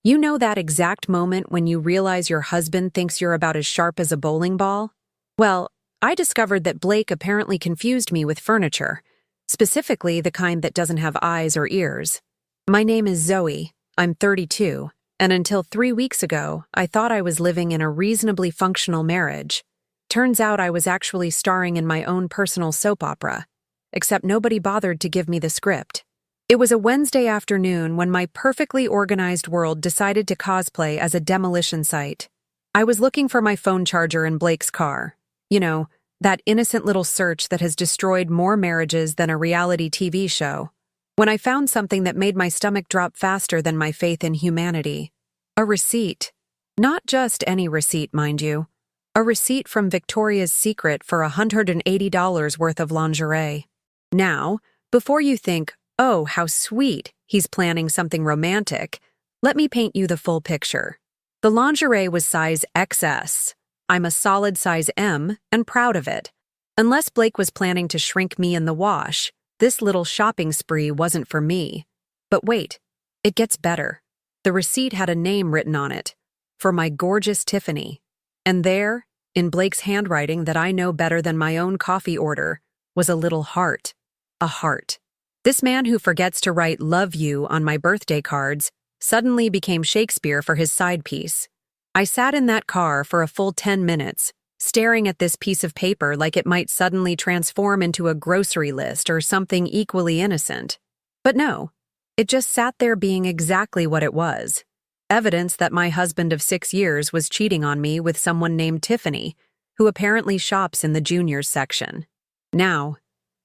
You know that exact moment when you realize your husband thinks you're about as sharp as a bowling ball? Well, I discovered that Blake apparently confused me with furniture, specifically the kind that doesn't have eyes or ears. My name is Zoe, I'm 32, and until 3 weeks ago, I thought I was living in a reasonably functional marriage. Turns out I was actually starring in my own personal soap opera, except nobody bothered to give me the script. It was a Wednesday afternoon when my perfectly organized world decided to cosplay as a demolition site. I was looking for my phone charger in Blake's car. You know, that innocent little search that has destroyed more marriages than a reality TV show. When I found something that made my stomach drop faster than my faith in humanity. A receipt. Not just any receipt, mind you. A receipt from Victoria's Secret for $180 worth of lingerie. Now, before you think, oh, how sweet, he's planning something romantic, let me paint you the full picture. The lingerie was size XS. I'm a solid size M and proud of it. Unless Blake was planning to shrink me in the wash, this little shopping spree wasn't for me. But wait, it gets better. The receipt had a name written on it, for my gorgeous Tiffany. And there, in Blake's handwriting that I know better than my own coffee order, was a little heart. A heart. This man who forgets to write "love you" on my birthday cards suddenly became Shakespeare for his side piece. I sat in that car for a full 10 minutes, staring at this piece of paper like it might suddenly transform into a grocery list or something equally innocent. But no, it just sat there being exactly what it was. Evidence that my husband of 6 years was cheating on me with someone named Tiffany, who apparently shops in the juniors section. Now,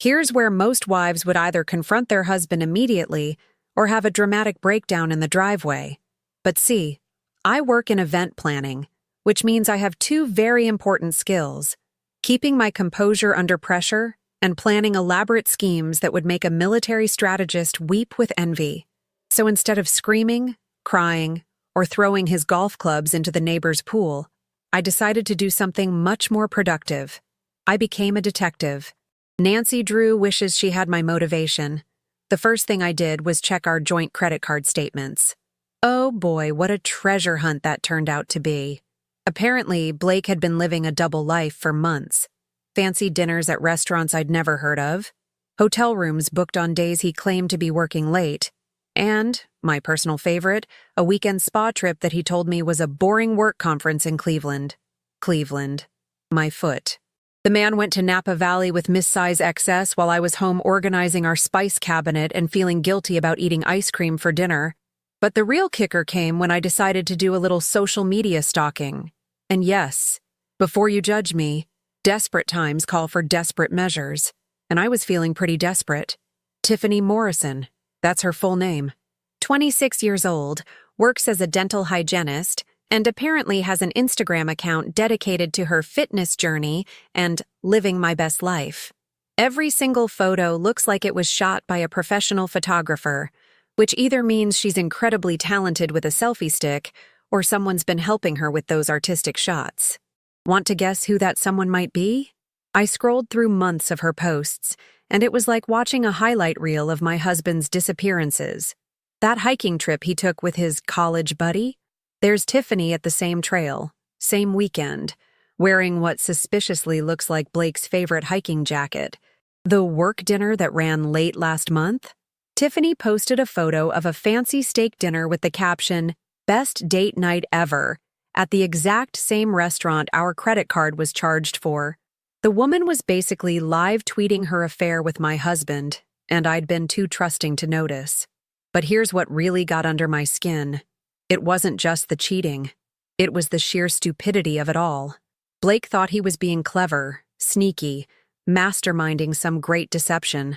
here's where most wives would either confront their husband immediately or have a dramatic breakdown in the driveway. But see, I work in event planning, which means I have two very important skills: keeping my composure under pressure and planning elaborate schemes that would make a military strategist weep with envy. So instead of screaming, crying, or throwing his golf clubs into the neighbor's pool, I decided to do something much more productive. I became a detective. Nancy Drew wishes she had my motivation. The first thing I did was check our joint credit card statements. Oh boy, what a treasure hunt that turned out to be. Apparently, Blake had been living a double life for months. Fancy dinners at restaurants I'd never heard of, hotel rooms booked on days he claimed to be working late, and, my personal favorite, a weekend spa trip that he told me was a boring work conference in Cleveland. Cleveland. My foot. The man went to Napa Valley with Miss Size XS while I was home organizing our spice cabinet and feeling guilty about eating ice cream for dinner. But the real kicker came when I decided to do a little social media stalking. And yes, before you judge me, desperate times call for desperate measures. And I was feeling pretty desperate. Tiffany Morrison, that's her full name. 26 years old, works as a dental hygienist, and apparently has an Instagram account dedicated to her fitness journey and living my best life. Every single photo looks like it was shot by a professional photographer, which either means she's incredibly talented with a selfie stick or someone's been helping her with those artistic shots. Want to guess who that someone might be? I scrolled through months of her posts, and it was like watching a highlight reel of my husband's disappearances. That hiking trip he took with his college buddy? There's Tiffany at the same trail, same weekend, wearing what suspiciously looks like Blake's favorite hiking jacket. The work dinner that ran late last month? Tiffany posted a photo of a fancy steak dinner with the caption, "Best date night ever," at the exact same restaurant our credit card was charged for. The woman was basically live tweeting her affair with my husband, and I'd been too trusting to notice. But here's what really got under my skin. It wasn't just the cheating. It was the sheer stupidity of it all. Blake thought he was being clever, sneaky, masterminding some great deception.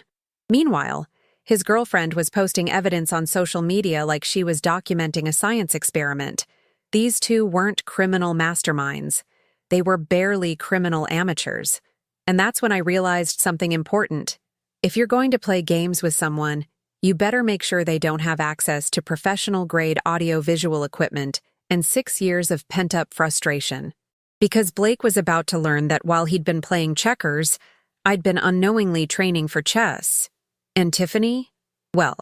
Meanwhile, his girlfriend was posting evidence on social media like she was documenting a science experiment. These two weren't criminal masterminds. They were barely criminal amateurs. And that's when I realized something important. If you're going to play games with someone, you better make sure they don't have access to professional-grade audio-visual equipment and 6 years of pent-up frustration. Because Blake was about to learn that while he'd been playing checkers, I'd been unknowingly training for chess. And Tiffany? Well,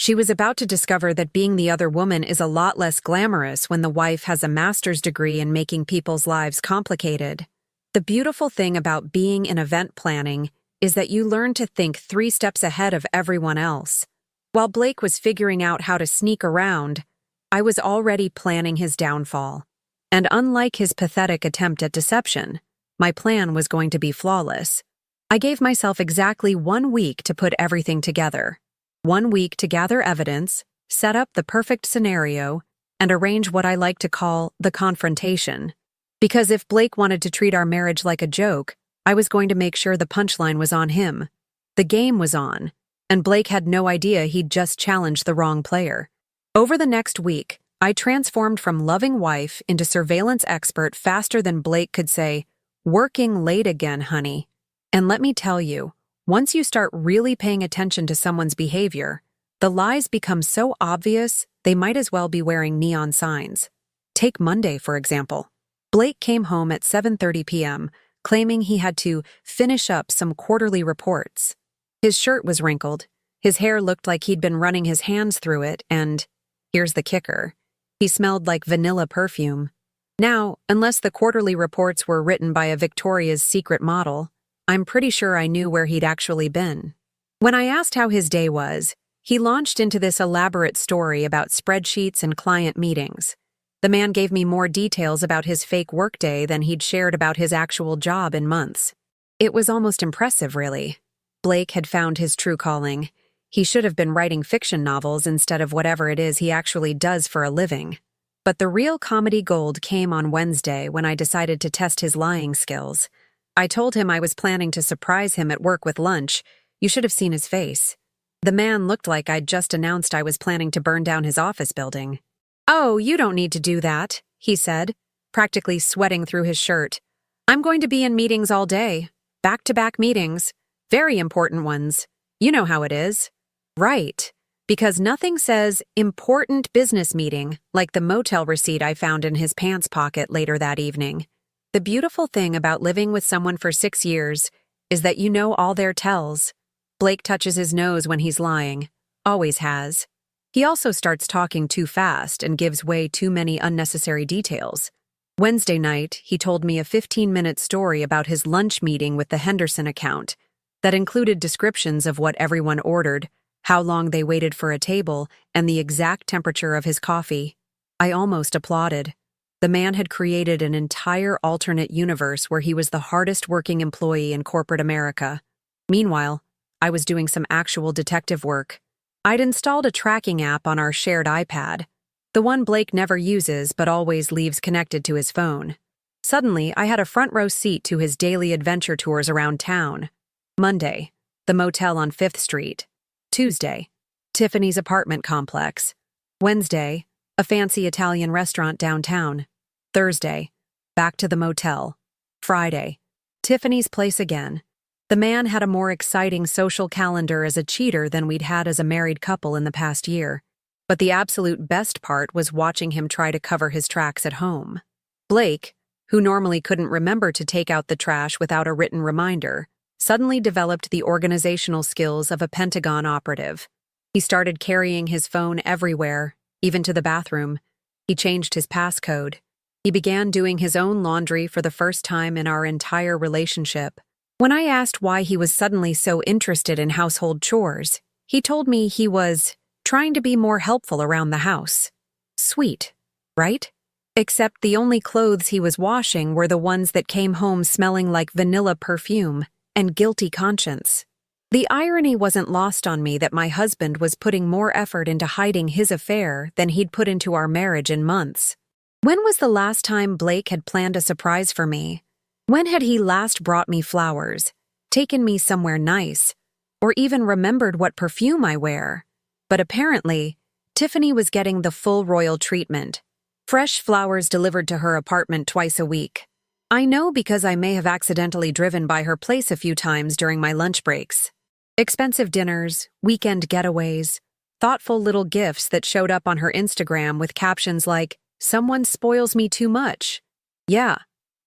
She was about to discover that being the other woman is a lot less glamorous when the wife has a master's degree in making people's lives complicated. The beautiful thing about being in event planning is that you learn to think 3 steps ahead of everyone else. While Blake was figuring out how to sneak around, I was already planning his downfall. And unlike his pathetic attempt at deception, my plan was going to be flawless. I gave myself exactly 1 week to put everything together. 1 week to gather evidence, set up the perfect scenario, and arrange what I like to call the confrontation. Because if Blake wanted to treat our marriage like a joke, I was going to make sure the punchline was on him. The game was on, and Blake had no idea he'd just challenged the wrong player. Over the next week, I transformed from loving wife into surveillance expert faster than Blake could say, "Working late again, honey." And let me tell you, once you start really paying attention to someone's behavior, the lies become so obvious they might as well be wearing neon signs. Take Monday, for example. Blake came home at 7:30 p.m., claiming he had to finish up some quarterly reports. His shirt was wrinkled, his hair looked like he'd been running his hands through it, and, here's the kicker, he smelled like vanilla perfume. Now, unless the quarterly reports were written by a Victoria's Secret model, I'm pretty sure I knew where he'd actually been. When I asked how his day was, he launched into this elaborate story about spreadsheets and client meetings. The man gave me more details about his fake workday than he'd shared about his actual job in months. It was almost impressive, really. Blake had found his true calling. He should have been writing fiction novels instead of whatever it is he actually does for a living. But the real comedy gold came on Wednesday when I decided to test his lying skills. I told him I was planning to surprise him at work with lunch. You should have seen his face. The man looked like I'd just announced I was planning to burn down his office building. "Oh, you don't need to do that," he said, practically sweating through his shirt. "I'm going to be in meetings all day. Back-to-back meetings. Very important ones. You know how it is." Right. Because nothing says important business meeting like the motel receipt I found in his pants pocket later that evening. The beautiful thing about living with someone for 6 years is that you know all their tells. Blake touches his nose when he's lying. Always has. He also starts talking too fast and gives way too many unnecessary details. Wednesday night, he told me a 15-minute story about his lunch meeting with the Henderson account that included descriptions of what everyone ordered, how long they waited for a table, and the exact temperature of his coffee. I almost applauded. The man had created an entire alternate universe where he was the hardest working employee in corporate America. Meanwhile, I was doing some actual detective work. I'd installed a tracking app on our shared iPad, the one Blake never uses but always leaves connected to his phone. Suddenly, I had a front row seat to his daily adventure tours around town. Monday, the motel on 5th Street. Tuesday, Tiffany's apartment complex. Wednesday, a fancy Italian restaurant downtown. Thursday, back to the motel. Friday, Tiffany's place again. The man had a more exciting social calendar as a cheater than we'd had as a married couple in the past year. But the absolute best part was watching him try to cover his tracks at home. Blake, who normally couldn't remember to take out the trash without a written reminder, suddenly developed the organizational skills of a Pentagon operative. He started carrying his phone everywhere, even to the bathroom. He changed his passcode. He began doing his own laundry for the first time in our entire relationship. When I asked why he was suddenly so interested in household chores, he told me he was trying to be more helpful around the house. Sweet, right? Except the only clothes he was washing were the ones that came home smelling like vanilla perfume and guilty conscience. The irony wasn't lost on me that my husband was putting more effort into hiding his affair than he'd put into our marriage in months. When was the last time Blake had planned a surprise for me? When had he last brought me flowers, taken me somewhere nice, or even remembered what perfume I wear? But apparently, Tiffany was getting the full royal treatment. Fresh flowers delivered to her apartment twice a week. I know because I may have accidentally driven by her place a few times during my lunch breaks. Expensive dinners, weekend getaways, thoughtful little gifts that showed up on her Instagram with captions like, "Someone spoils me too much." Yeah.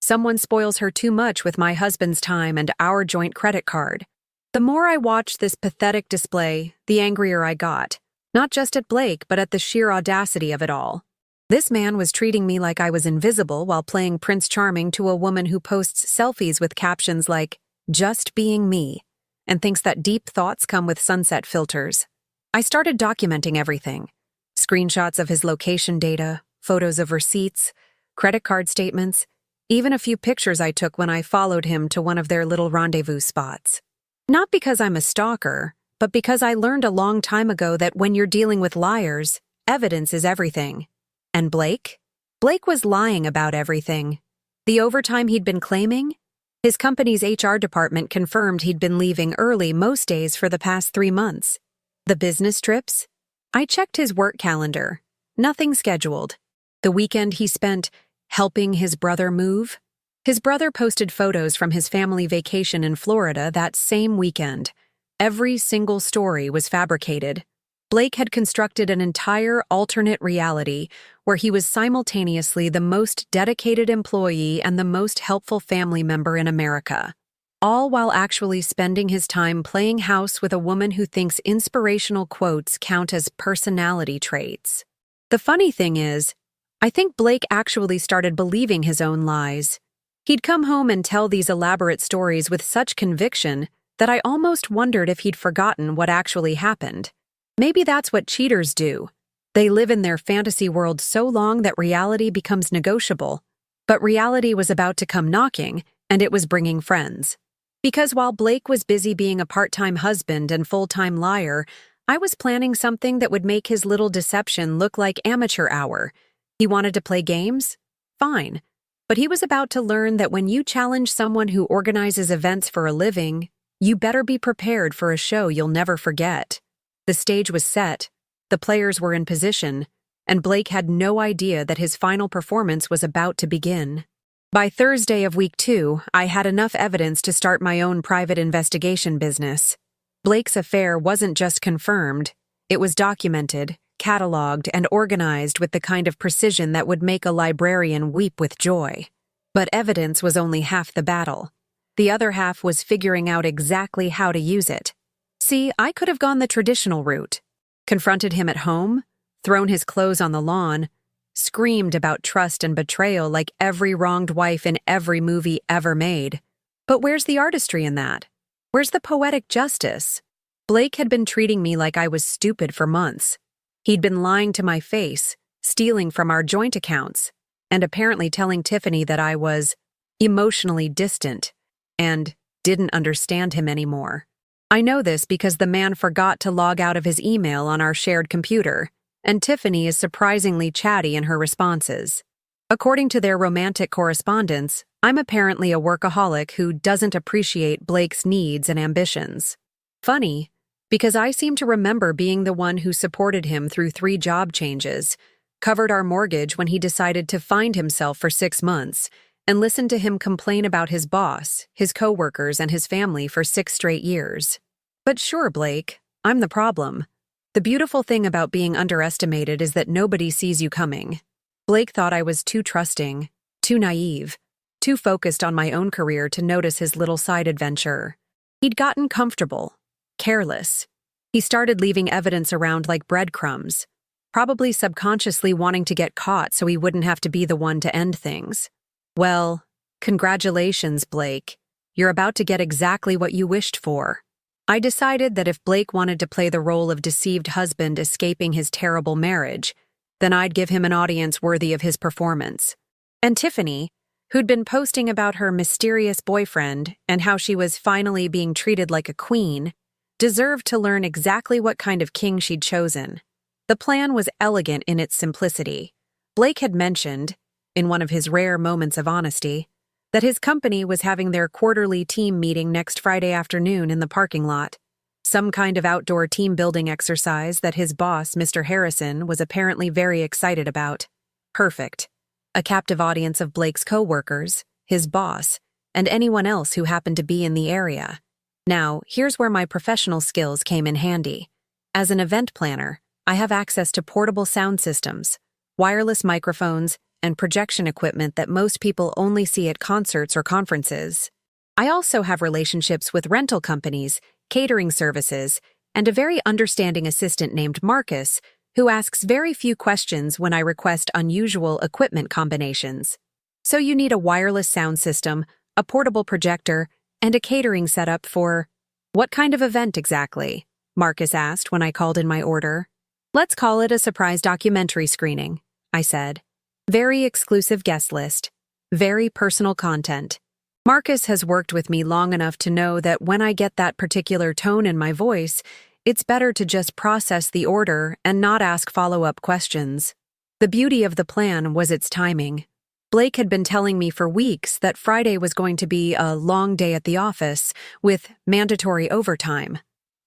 Someone spoils her too much with my husband's time and our joint credit card. The more I watched this pathetic display, the angrier I got. Not just at Blake, but at the sheer audacity of it all. This man was treating me like I was invisible while playing Prince Charming to a woman who posts selfies with captions like, "Just being me," and thinks that deep thoughts come with sunset filters. I started documenting everything. Screenshots of his location data, photos of receipts, credit card statements, even a few pictures I took when I followed him to one of their little rendezvous spots. Not because I'm a stalker, but because I learned a long time ago that when you're dealing with liars, evidence is everything. And Blake? Blake was lying about everything. The overtime he'd been claiming? His company's HR department confirmed he'd been leaving early most days for the past 3 months. The business trips? I checked his work calendar. Nothing scheduled. The weekend he spent helping his brother move? His brother posted photos from his family vacation in Florida that same weekend. Every single story was fabricated. Blake had constructed an entire alternate reality where he was simultaneously the most dedicated employee and the most helpful family member in America, all while actually spending his time playing house with a woman who thinks inspirational quotes count as personality traits. The funny thing is, I think Blake actually started believing his own lies. He'd come home and tell these elaborate stories with such conviction that I almost wondered if he'd forgotten what actually happened. Maybe that's what cheaters do. They live in their fantasy world so long that reality becomes negotiable. But reality was about to come knocking, and it was bringing friends. Because while Blake was busy being a part-time husband and full-time liar, I was planning something that would make his little deception look like amateur hour. He wanted to play games? Fine. But he was about to learn that when you challenge someone who organizes events for a living, you better be prepared for a show you'll never forget. The stage was set, the players were in position, and Blake had no idea that his final performance was about to begin. By Thursday of week 2, I had enough evidence to start my own private investigation business. Blake's affair wasn't just confirmed, it was documented, cataloged, and organized with the kind of precision that would make a librarian weep with joy. But evidence was only half the battle. The other half was figuring out exactly how to use it. See, I could have gone the traditional route, confronted him at home, thrown his clothes on the lawn, screamed about trust and betrayal like every wronged wife in every movie ever made. But where's the artistry in that? Where's the poetic justice? Blake had been treating me like I was stupid for months. He'd been lying to my face, stealing from our joint accounts, and apparently telling Tiffany that I was emotionally distant and didn't understand him anymore. I know this because the man forgot to log out of his email on our shared computer, and Tiffany is surprisingly chatty in her responses. According to their romantic correspondence, I'm apparently a workaholic who doesn't appreciate Blake's needs and ambitions. Funny, because I seem to remember being the one who supported him through 3 job changes, covered our mortgage when he decided to find himself for 6 months, and listened to him complain about his boss, his coworkers, and his family for 6 straight years. But sure, Blake, I'm the problem. The beautiful thing about being underestimated is that nobody sees you coming. Blake thought I was too trusting, too naive, too focused on my own career to notice his little side adventure. He'd gotten comfortable, careless. He started leaving evidence around like breadcrumbs, probably subconsciously wanting to get caught so he wouldn't have to be the one to end things. Well, congratulations, Blake. You're about to get exactly what you wished for. I decided that if Blake wanted to play the role of deceived husband escaping his terrible marriage, then I'd give him an audience worthy of his performance. And Tiffany, who'd been posting about her mysterious boyfriend and how she was finally being treated like a queen, deserved to learn exactly what kind of king she'd chosen. The plan was elegant in its simplicity. Blake had mentioned, in one of his rare moments of honesty, that his company was having their quarterly team meeting next Friday afternoon in the parking lot. Some kind of outdoor team-building exercise that his boss, Mr. Harrison, was apparently very excited about. Perfect. A captive audience of Blake's co-workers, his boss, and anyone else who happened to be in the area. Now, here's where my professional skills came in handy. As an event planner, I have access to portable sound systems, wireless microphones, and projection equipment that most people only see at concerts or conferences. I also have relationships with rental companies, catering services, and a very understanding assistant named Marcus, who asks very few questions when I request unusual equipment combinations. So you need a wireless sound system, a portable projector, and a catering setup for— "What kind of event exactly?" Marcus asked when I called in my order. "Let's call it a surprise documentary screening," I said. "Very exclusive guest list. Very personal content." Marcus has worked with me long enough to know that when I get that particular tone in my voice, it's better to just process the order and not ask follow-up questions. The beauty of the plan was its timing. Blake had been telling me for weeks that Friday was going to be a long day at the office, with mandatory overtime.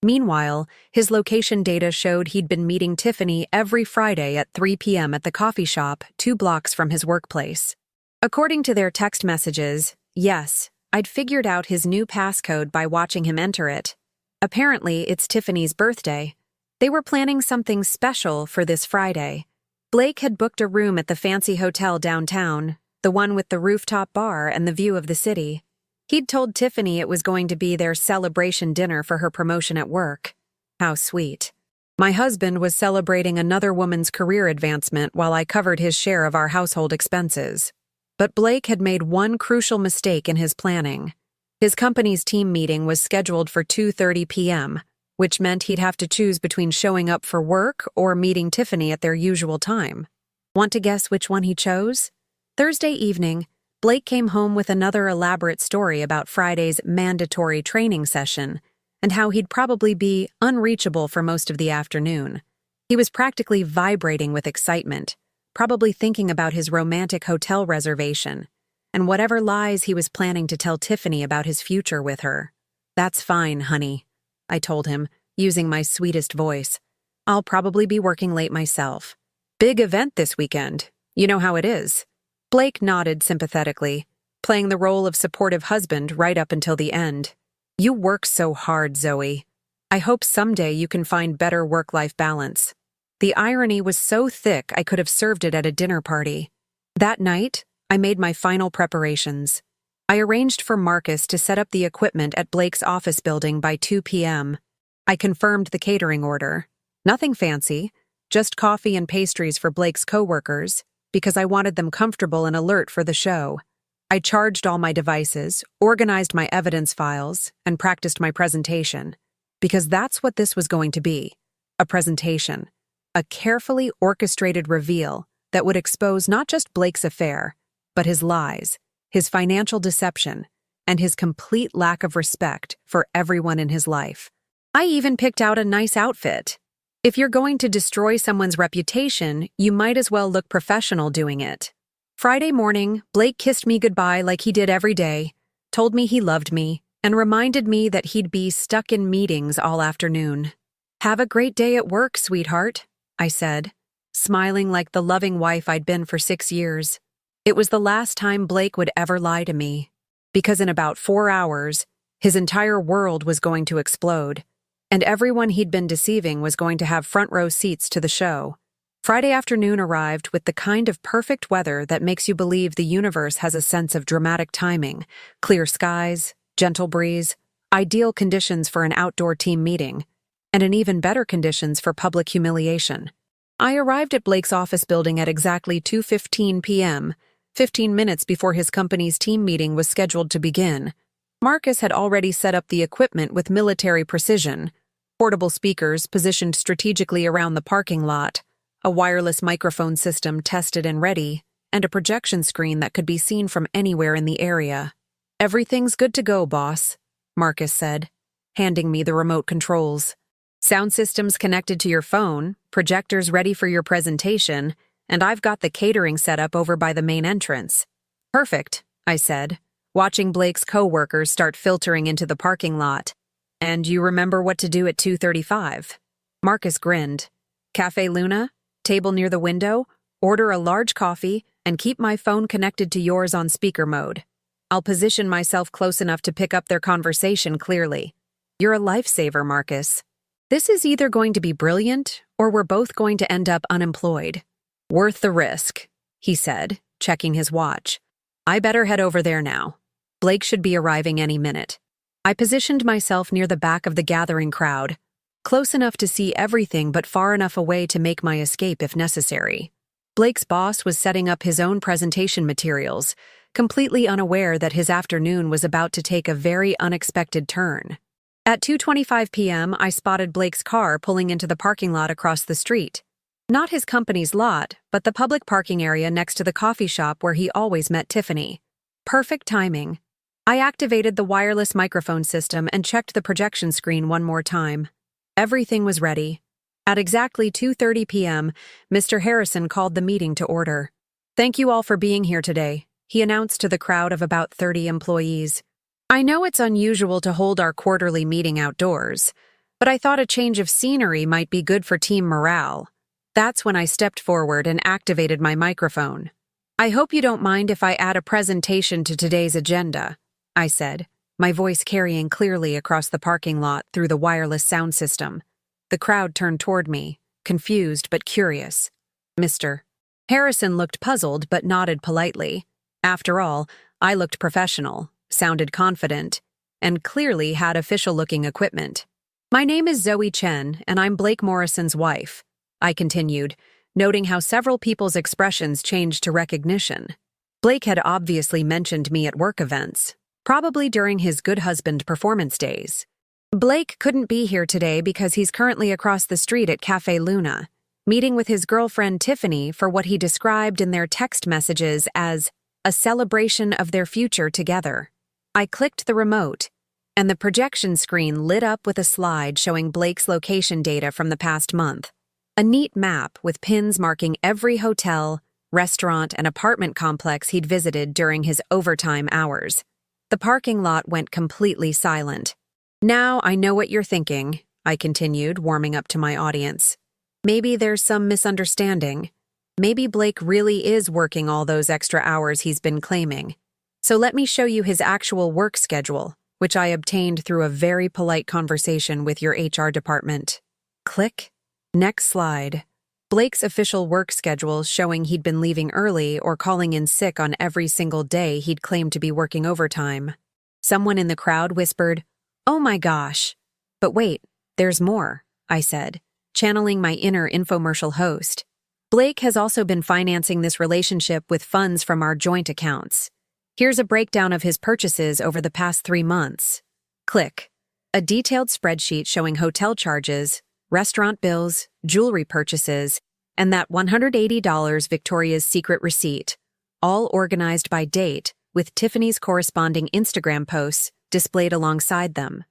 Meanwhile, his location data showed he'd been meeting Tiffany every Friday at 3 p.m. at the coffee shop 2 blocks from his workplace. According to their text messages, yes, I'd figured out his new passcode by watching him enter it. Apparently, it's Tiffany's birthday. They were planning something special for this Friday. Blake had booked a room at the fancy hotel downtown, the one with the rooftop bar and the view of the city. He'd told Tiffany it was going to be their celebration dinner for her promotion at work. How sweet. My husband was celebrating another woman's career advancement while I covered his share of our household expenses. But Blake had made one crucial mistake in his planning. His company's team meeting was scheduled for 2:30 p.m., which meant he'd have to choose between showing up for work or meeting Tiffany at their usual time. Want to guess which one he chose? Thursday evening, Blake came home with another elaborate story about Friday's mandatory training session and how he'd probably be unreachable for most of the afternoon. He was practically vibrating with excitement, probably thinking about his romantic hotel reservation and whatever lies he was planning to tell Tiffany about his future with her. "That's fine, honey," I told him, using my sweetest voice. "I'll probably be working late myself. Big event this weekend. You know how it is." Blake nodded sympathetically, playing the role of supportive husband right up until the end. "You work so hard, Zoe. I hope someday you can find better work-life balance." The irony was so thick I could have served it at a dinner party. That night, I made my final preparations. I arranged for Marcus to set up the equipment at Blake's office building by 2 p.m. I confirmed the catering order. Nothing fancy, just coffee and pastries for Blake's coworkers, because I wanted them comfortable and alert for the show. I charged all my devices, organized my evidence files, and practiced my presentation, because that's what this was going to be, a presentation, a carefully orchestrated reveal that would expose not just Blake's affair, but his lies, his financial deception, and his complete lack of respect for everyone in his life. I even picked out a nice outfit. If you're going to destroy someone's reputation, you might as well look professional doing it. Friday morning, Blake kissed me goodbye like he did every day, told me he loved me, and reminded me that he'd be stuck in meetings all afternoon. "Have a great day at work, sweetheart," I said, smiling like the loving wife I'd been for 6 years. It was the last time Blake would ever lie to me, because in about 4 hours, his entire world was going to explode, and everyone he'd been deceiving was going to have front-row seats to the show. Friday afternoon arrived with the kind of perfect weather that makes you believe the universe has a sense of dramatic timing: clear skies, gentle breeze, ideal conditions for an outdoor team meeting, and an even better conditions for public humiliation. I arrived at Blake's office building at exactly 2:15 p.m., 15 minutes before his company's team meeting was scheduled to begin. Marcus had already set up the equipment with military precision: portable speakers positioned strategically around the parking lot, a wireless microphone system tested and ready, and a projection screen that could be seen from anywhere in the area. "Everything's good to go, boss," Marcus said, handing me the remote controls. "Sound systems connected to your phone, projectors ready for your presentation, and I've got the catering set up over by the main entrance." "Perfect," I said, watching Blake's co-workers start filtering into the parking lot. "And you remember what to do at 2:35? Marcus grinned. "Cafe Luna, table near the window, order a large coffee, and keep my phone connected to yours on speaker mode. I'll position myself close enough to pick up their conversation clearly. You're a lifesaver, Marcus. This is either going to be brilliant, or we're both going to end up unemployed." "Worth the risk," he said, checking his watch. "I better head over there now. Blake should be arriving any minute." I positioned myself near the back of the gathering crowd, close enough to see everything but far enough away to make my escape if necessary. Blake's boss was setting up his own presentation materials, completely unaware that his afternoon was about to take a very unexpected turn. At 2:25 p.m., I spotted Blake's car pulling into the parking lot across the street. Not his company's lot, but the public parking area next to the coffee shop where he always met Tiffany. Perfect timing. I activated the wireless microphone system and checked the projection screen one more time. Everything was ready. At exactly 2:30 p.m., Mr. Harrison called the meeting to order. "Thank you all for being here today," he announced to the crowd of about 30 employees. "I know it's unusual to hold our quarterly meeting outdoors, but I thought a change of scenery might be good for team morale." That's when I stepped forward and activated my microphone. "I hope you don't mind if I add a presentation to today's agenda," I said, my voice carrying clearly across the parking lot through the wireless sound system. The crowd turned toward me, confused but curious. Mr. Harrison looked puzzled but nodded politely. After all, I looked professional, sounded confident, and clearly had official-looking equipment. "My name is Zoe Chen, and I'm Blake Morrison's wife," I continued, noting how several people's expressions changed to recognition. Blake had obviously mentioned me at work events, probably during his Good Husband performance days. Blake couldn't be here today because he's currently across the street at Cafe Luna, meeting with his girlfriend Tiffany for what he described in their text messages as a celebration of their future together. I clicked the remote, and the projection screen lit up with a slide showing Blake's location data from the past month. A neat map with pins marking every hotel, restaurant, and apartment complex he'd visited during his overtime hours. The parking lot went completely silent. "Now I know what you're thinking," I continued, warming up to my audience. "Maybe there's some misunderstanding. Maybe Blake really is working all those extra hours he's been claiming. So let me show you his actual work schedule, which I obtained through a very polite conversation with your HR department." Click. Next slide. Blake's official work schedule showing he'd been leaving early or calling in sick on every single day he'd claimed to be working overtime. Someone in the crowd whispered, "Oh my gosh." "But wait, there's more," I said, channeling my inner infomercial host. "Blake has also been financing this relationship with funds from our joint accounts. Here's a breakdown of his purchases over the past 3 months. Click. A detailed spreadsheet showing hotel charges, restaurant bills, jewelry purchases, and that $180 Victoria's Secret receipt, all organized by date, with Tiffany's corresponding Instagram posts displayed alongside them.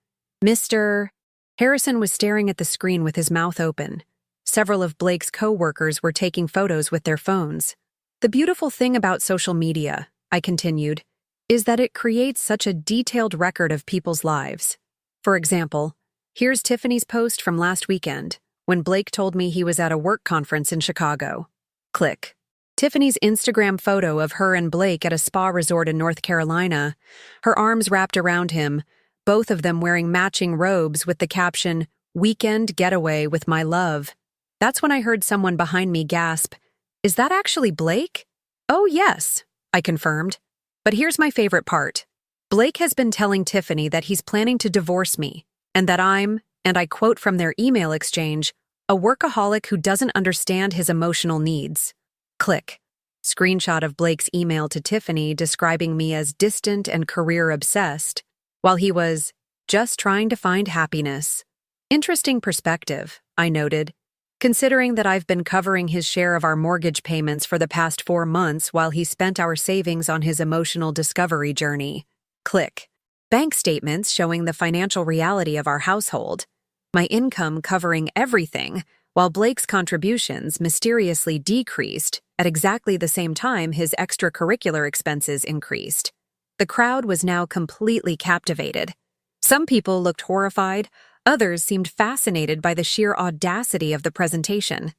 Mr. Harrison was staring at the screen with his mouth open. Several of Blake's co-workers were taking photos with their phones. "The beautiful thing about social media," I continued, "is that it creates such a detailed record of people's lives. For example, here's Tiffany's post from last weekend, when Blake told me he was at a work conference in Chicago." Click. Tiffany's Instagram photo of her and Blake at a spa resort in North Carolina, her arms wrapped around him, both of them wearing matching robes with the caption, "Weekend Getaway with My Love." That's when I heard someone behind me gasp, "Is that actually Blake?" "Oh, yes," I confirmed. But here's my favorite part. Blake has been telling Tiffany that he's planning to divorce me, and that I'm, and I quote from their email exchange, "a workaholic who doesn't understand his emotional needs." Click. Screenshot of Blake's email to Tiffany describing me as distant and career-obsessed, while he was just trying to find happiness. Interesting perspective, I noted, considering that I've been covering his share of our mortgage payments for the past 4 months while he spent our savings on his emotional discovery journey. Click. Bank statements showing the financial reality of our household. My income covering everything, while Blake's contributions mysteriously decreased at exactly the same time his extracurricular expenses increased. The crowd was now completely captivated. Some people looked horrified, others seemed fascinated by the sheer audacity of the presentation.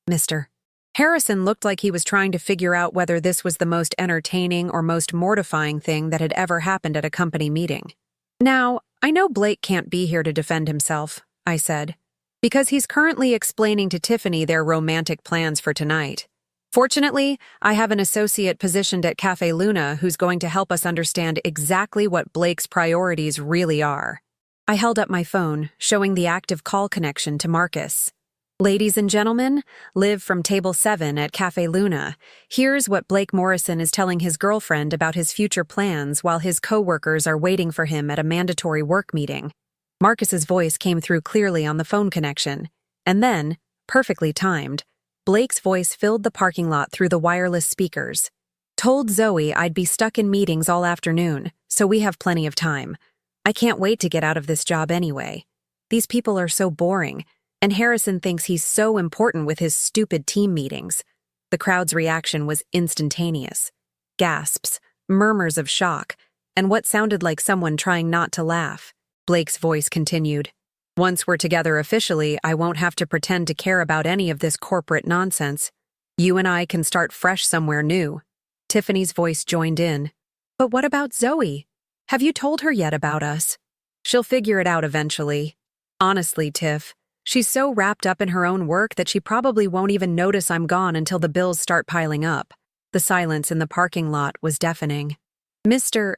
Mr. Harrison looked like he was trying to figure out whether this was the most entertaining or most mortifying thing that had ever happened at a company meeting. "Now, I know Blake can't be here to defend himself," I said, "because he's currently explaining to Tiffany their romantic plans for tonight. Fortunately, I have an associate positioned at Cafe Luna who's going to help us understand exactly what Blake's priorities really are." I held up my phone, showing the active call connection to Marcus. Ladies and gentlemen, Liv from Table 7 at Cafe Luna. Here's what Blake Morrison is telling his girlfriend about his future plans while his co-workers are waiting for him at a mandatory work meeting. Marcus's voice came through clearly on the phone connection. And then, perfectly timed, Blake's voice filled the parking lot through the wireless speakers. Told Zoe I'd be stuck in meetings all afternoon, so we have plenty of time. I can't wait to get out of this job anyway. These people are so boring. And Harrison thinks he's so important with his stupid team meetings. The crowd's reaction was instantaneous. Gasps, murmurs of shock, and what sounded like someone trying not to laugh. Blake's voice continued. Once we're together officially, I won't have to pretend to care about any of this corporate nonsense. You and I can start fresh somewhere new. Tiffany's voice joined in. But what about Zoe? Have you told her yet about us? She'll figure it out eventually. Honestly, Tiff, she's so wrapped up in her own work that she probably won't even notice I'm gone until the bills start piling up. The silence in the parking lot was deafening. Mr.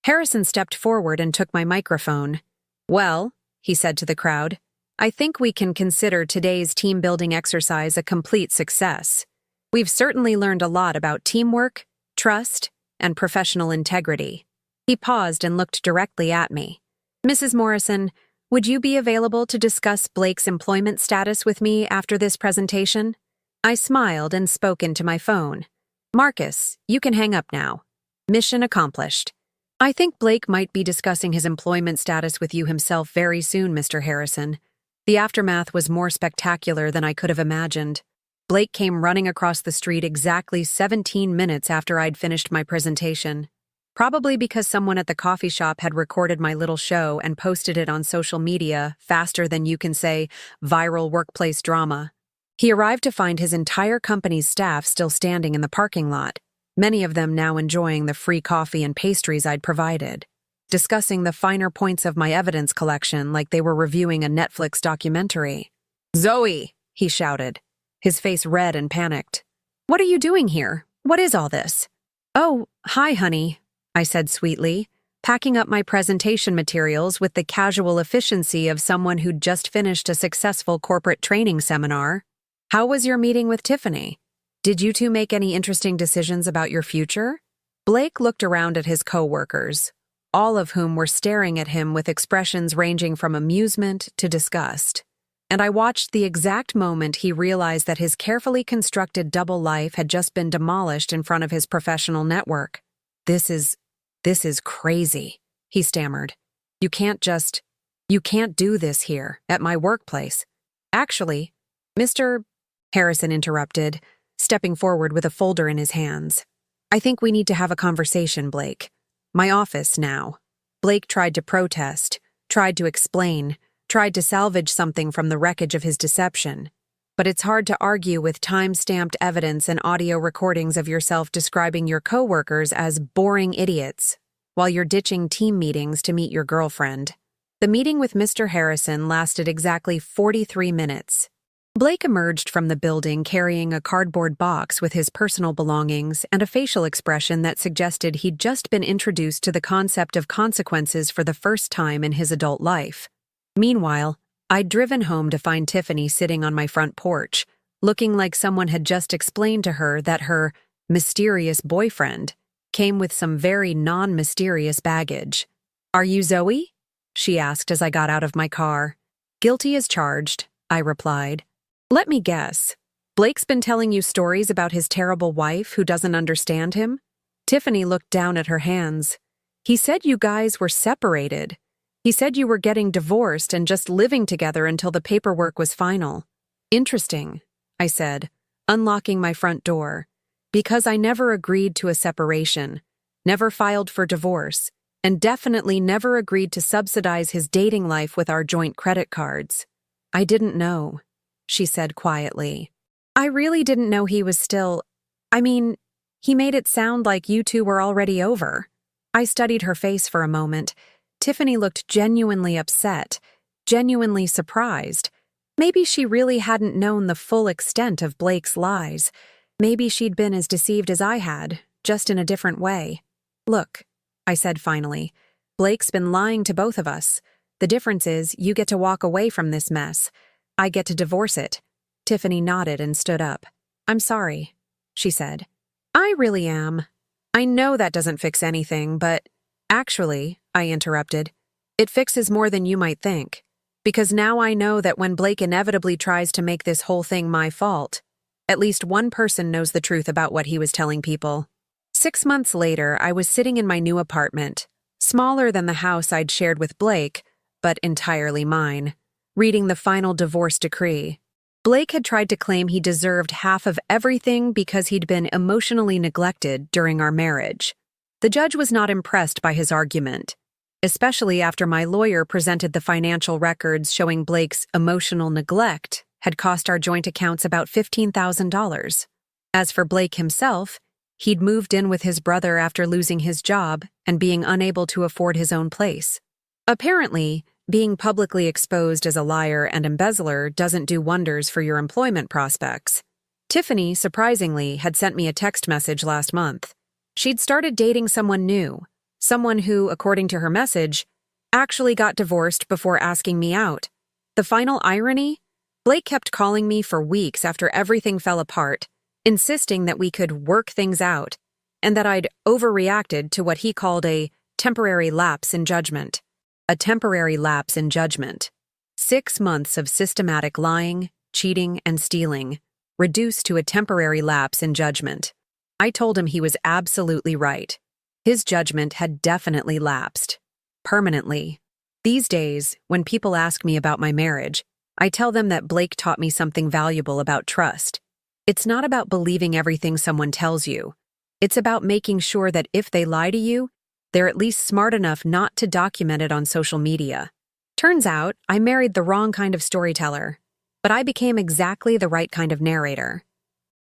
Harrison stepped forward and took my microphone. Well, he said to the crowd, I think we can consider today's team-building exercise a complete success. We've certainly learned a lot about teamwork, trust, and professional integrity. He paused and looked directly at me. Mrs. Morrison, would you be available to discuss Blake's employment status with me after this presentation? I smiled and spoke into my phone. Marcus, you can hang up now. Mission accomplished. I think Blake might be discussing his employment status with you himself very soon, Mr. Harrison. The aftermath was more spectacular than I could have imagined. Blake came running across the street exactly 17 minutes after I'd finished my presentation. Probably because someone at the coffee shop had recorded my little show and posted it on social media faster than you can say viral workplace drama. He arrived to find his entire company's staff still standing in the parking lot, many of them now enjoying the free coffee and pastries I'd provided, discussing the finer points of my evidence collection like they were reviewing a Netflix documentary. Zoe, he shouted, his face red and panicked. What are you doing here? What is all this? Oh, hi, honey, I said sweetly, packing up my presentation materials with the casual efficiency of someone who'd just finished a successful corporate training seminar. How was your meeting with Tiffany? Did you two make any interesting decisions about your future? Blake looked around at his co-workers, all of whom were staring at him with expressions ranging from amusement to disgust. And I watched the exact moment he realized that his carefully constructed double life had just been demolished in front of his professional network. This is crazy, he stammered. You can't do this here, at my workplace. Actually, Mr. Harrison interrupted, stepping forward with a folder in his hands. I think we need to have a conversation, Blake. My office now. Blake tried to protest, tried to explain, tried to salvage something from the wreckage of his deception. But it's hard to argue with time-stamped evidence and audio recordings of yourself describing your coworkers as boring idiots while you're ditching team meetings to meet your girlfriend. The meeting with Mr. Harrison lasted exactly 43 minutes. Blake emerged from the building carrying a cardboard box with his personal belongings and a facial expression that suggested he'd just been introduced to the concept of consequences for the first time in his adult life. Meanwhile, I'd driven home to find Tiffany sitting on my front porch, looking like someone had just explained to her that her mysterious boyfriend came with some very non-mysterious baggage. Are you Zoe? She asked as I got out of my car. Guilty as charged, I replied. Let me guess. Blake's been telling you stories about his terrible wife who doesn't understand him? Tiffany looked down at her hands. He said you guys were separated. He said you were getting divorced and just living together until the paperwork was final. Interesting, I said, unlocking my front door. Because I never agreed to a separation, never filed for divorce, and definitely never agreed to subsidize his dating life with our joint credit cards. I didn't know, she said quietly. I really didn't know he was still… he made it sound like you two were already over. I studied her face for a moment. Tiffany looked genuinely upset, genuinely surprised. Maybe she really hadn't known the full extent of Blake's lies. Maybe she'd been as deceived as I had, just in a different way. Look, I said finally, Blake's been lying to both of us. The difference is you get to walk away from this mess. I get to divorce it." Tiffany nodded and stood up. "I'm sorry," she said. "I really am. I know that doesn't fix anything, but—" "Actually," I interrupted, "it fixes more than you might think. Because now I know that when Blake inevitably tries to make this whole thing my fault, at least one person knows the truth about what he was telling people." 6 months later, I was sitting in my new apartment, smaller than the house I'd shared with Blake, but entirely mine, reading the final divorce decree. Blake had tried to claim he deserved half of everything because he'd been emotionally neglected during our marriage. The judge was not impressed by his argument, especially after my lawyer presented the financial records showing Blake's emotional neglect had cost our joint accounts about $15,000. As for Blake himself, he'd moved in with his brother after losing his job and being unable to afford his own place. Apparently, being publicly exposed as a liar and embezzler doesn't do wonders for your employment prospects. Tiffany, surprisingly, had sent me a text message last month. She'd started dating someone new, someone who, according to her message, actually got divorced before asking me out. The final irony? Blake kept calling me for weeks after everything fell apart, insisting that we could work things out, and that I'd overreacted to what he called a temporary lapse in judgment. A temporary lapse in judgment. 6 months of systematic lying, cheating, and stealing, reduced to a temporary lapse in judgment. I told him he was absolutely right. His judgment had definitely lapsed. Permanently. These days, when people ask me about my marriage, I tell them that Blake taught me something valuable about trust. It's not about believing everything someone tells you. It's about making sure that if they lie to you, they're at least smart enough not to document it on social media. Turns out, I married the wrong kind of storyteller, but I became exactly the right kind of narrator.